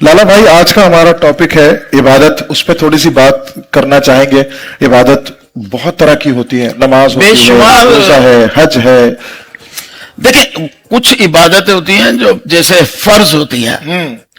लाला भाई, आज का हमारा टॉपिक है इबादत, उस पर थोड़ी सी बात करना चाहेंगे। इबादत बहुत तरह की होती है, नमाज होती है, बेशुमार रोजा है, हज है। देखिए, कुछ इबादतें होती हैं जो जैसे फर्ज होती हैं,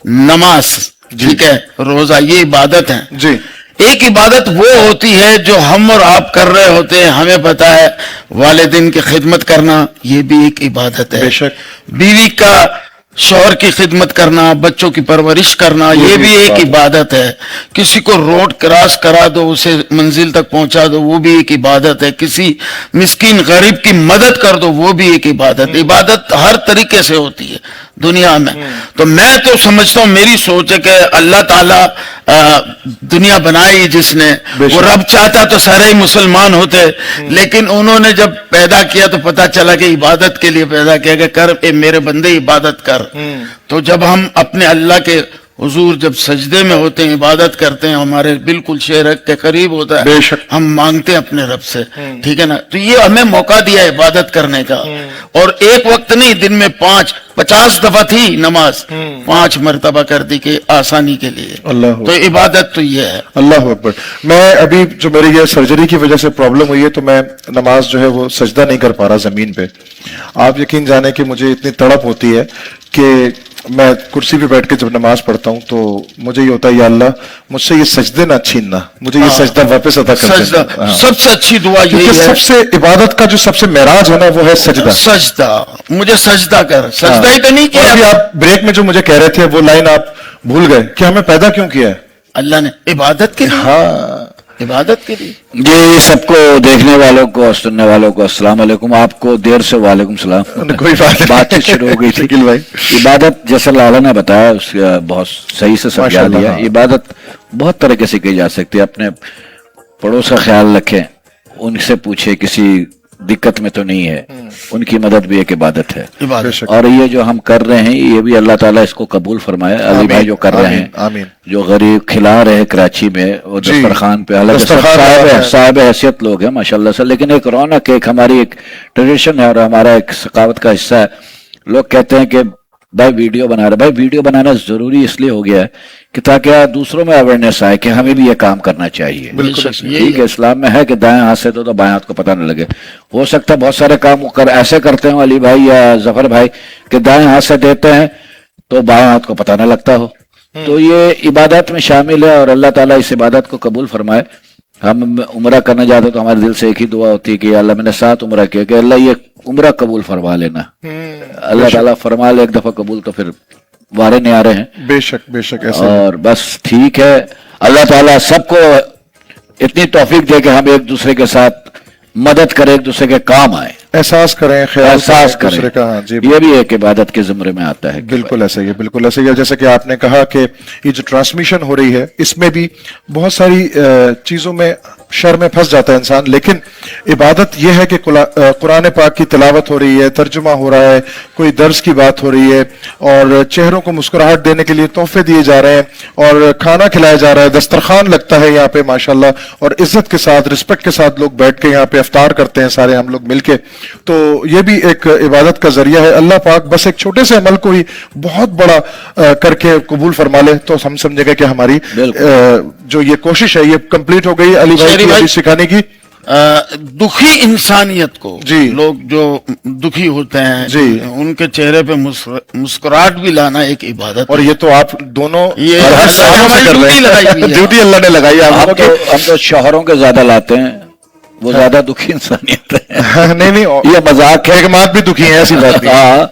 नमाज, ठीक है, रोजा, ये इबादत है जी। एक इबादत वो होती है जो हम और आप कर रहे होते हैं, हमें पता है, वालिदैन की खिदमत करना, ये भी एक इबादत है। बेशक। बीवी का, शौहर की खिदमत करना, बच्चों की परवरिश करना, ये भी एक इबादत है। किसी को रोड क्रॉस करा दो, उसे मंजिल तक पहुंचा दो, वो भी एक इबादत है। किसी मिस्कीन गरीब की मदद कर दो, वो भी एक इबादत। इबादत हर तरीके से होती है दुनिया में। तो मैं तो समझता हूं, मेरी सोच है कि अल्लाह ताला दुनिया बनाई जिसने, वो रब चाहता तो सारे ही मुसलमान होते, लेकिन उन्होंने जब पैदा किया तो पता चला कि इबादत के लिए पैदा किया गया, कर ए मेरे बंदे इबादत कर। तो जब हम अपने अल्लाह के हुजूर जब सजदे में होते हैं, इबादत करते हैं, हमारे बिल्कुल शेर के करीब होता है, बेशक। हम मांगते हैं अपने रब से, ठीक है ना। तो ये हमें मौका दिया इबादत करने का। और एक वक्त नहीं, दिन में 50 दफा थी नमाज, 5 मरतबा कर दी कि आसानी के लिए। अल्लाह तो इबादत तो ये है। अल्लाह अकबर। मैं अभी जो मेरी ये सर्जरी की वजह से प्रॉब्लम हुई है, तो मैं नमाज जो है वो सजदा नहीं कर पा रहा जमीन पे। आप यकीन जाने कि मुझे इतनी तड़प होती है कि मैं कुर्सी पे बैठ के जब नमाज पढ़ता हूँ तो मुझे ये होता है, या अल्लाह मुझसे ये सजदे ना छीनना, मुझे ये सजदा वापस अदा कर सजदा देना। सबसे अच्छी दुआ यही क्योंकि है। सबसे इबादत का जो सबसे मेराज है ना, वो है सजदा। सजदा, मुझे सजदा कर, सजदा ही तो नहीं और अभी किया। आप ब्रेक में जो मुझे कह रहे थे वो लाइन आप भूल गए कि हमें पैदा क्यों किया है। अल्लाह ने इबादत के लिए, हाँ, इबादत के लिए। जी, सबको देखने वालों को और सुनने वालों को अस्सलाम वालेकुम। आपको देर से वालेकुम सलाम। कोई बात नहीं। बातचीत शुरू हो गई थी। शकील भाई, इबादत जैसे लाला ने बताया, उसका बहुत सही से समझा माशाअल्लाह, दिया। हाँ। इबादत बहुत तरीके से की जा सकती है। अपने पड़ोस का ख्याल रखें, उनसे पूछे, किसी दिक्कत में तो नहीं है, उनकी मदद भी एक इबादत है। इबादत। बेशक। और ये जो हम कर रहे हैं, ये भी अल्लाह ताला इसको कबूल फरमाए। अली भाई जो कर रहे हैं, आमीन। जो गरीब खिला रहे हैं कराची में, वो जी। दस्तरखान पे, हालांकि सब दस्तरखान है। साहिब हैसियत लोग हैं माशाल्लाह से, लेकिन एक रौनक, एक हमारी एक ट्रेडिशन है और हमारा एक सकावत का हिस्सा है। लोग कहते हैं कि भाई वीडियो बना रहे, भाई वीडियो बनाना जरूरी इसलिए हो गया है कि ताकि दूसरों में अवेयरनेस आए कि हमें भी ये काम करना चाहिए। बिल्कुल ठीक है, इस्लाम में है कि दाएं हाथ से तो बाएं हाथ को पता न लगे। हो सकता है बहुत सारे काम ऐसे करते हो अली भाई या जफर भाई कि दाएं हाथ से देते हैं तो बाएं हाथ को पता न लगता हो। तो ये इबादत में शामिल है और अल्लाह ताला इस इबादत को कबूल फरमाए। हम उम्रा करने जाते तो हमारे दिल से एक ही दुआ होती है कि अल्लाह, मैंने 7 उम्रा किया कि अल्लाह ये उम्रा कबूल फरमा लेना। अल्लाह ताला फरमा ले एक दफा कबूल तो फिर वारे नहीं आ रहे हैं। बेशक बेशक ऐसा है। और बस ठीक है, अल्लाह ताला सबको इतनी तौफीक दे कि हम एक दूसरे के साथ मदद करें, एक दूसरे के काम आए, एहसास करें, ख्याल एहसास करें दूसरे का। हाँ जी, ये भी एक इबादत के ज़िम्मे में आता है। बिल्कुल ऐसे ही है, बिल्कुल ऐसे ही है। जैसे कि आपने कहा कि ये जो ट्रांसमिशन हो रही है, इसमें भी बहुत सारी चीजों में शर में फंस जाता है इंसान, लेकिन इबादत यह है कि कुरान पाक की तिलावत हो रही है, तर्जुमा हो रहा है, कोई दर्स की बात हो रही है, और चेहरों को मुस्कुराहट देने के लिए तोहफे दिए जा रहे हैं, और खाना खिलाया जा रहा है, दस्तरखान लगता है यहाँ पे माशाल्लाह, और इज्जत के साथ, रिस्पेक्ट के साथ लोग बैठ के यहाँ पे इफ्तार करते हैं सारे हम लोग मिलके। तो ये भी एक इबादत का जरिया है। अल्लाह पाक बस एक छोटे से अमल को ही बहुत बड़ा करके कबूल फरमा ले तो हम समझेगा कि हमारी जो ये कोशिश है ये कंप्लीट हो गई। अली भाई की हदीस सिखाने की, दुखी इंसानियत को, जी, लोग जो दुखी होते हैं जी, उनके चेहरे पे मुस्कुराहट भी लाना एक इबादत। और ये तो आप दोनों ये ड्यूटी अल्लाह ने लगाई है। हम तो शोहरों के ज्यादा लाते हैं, वो ज्यादा दुखी इंसानियत है। नहीं, ये मजाक है। एक मात भी दुखी है, ऐसी बात नहीं।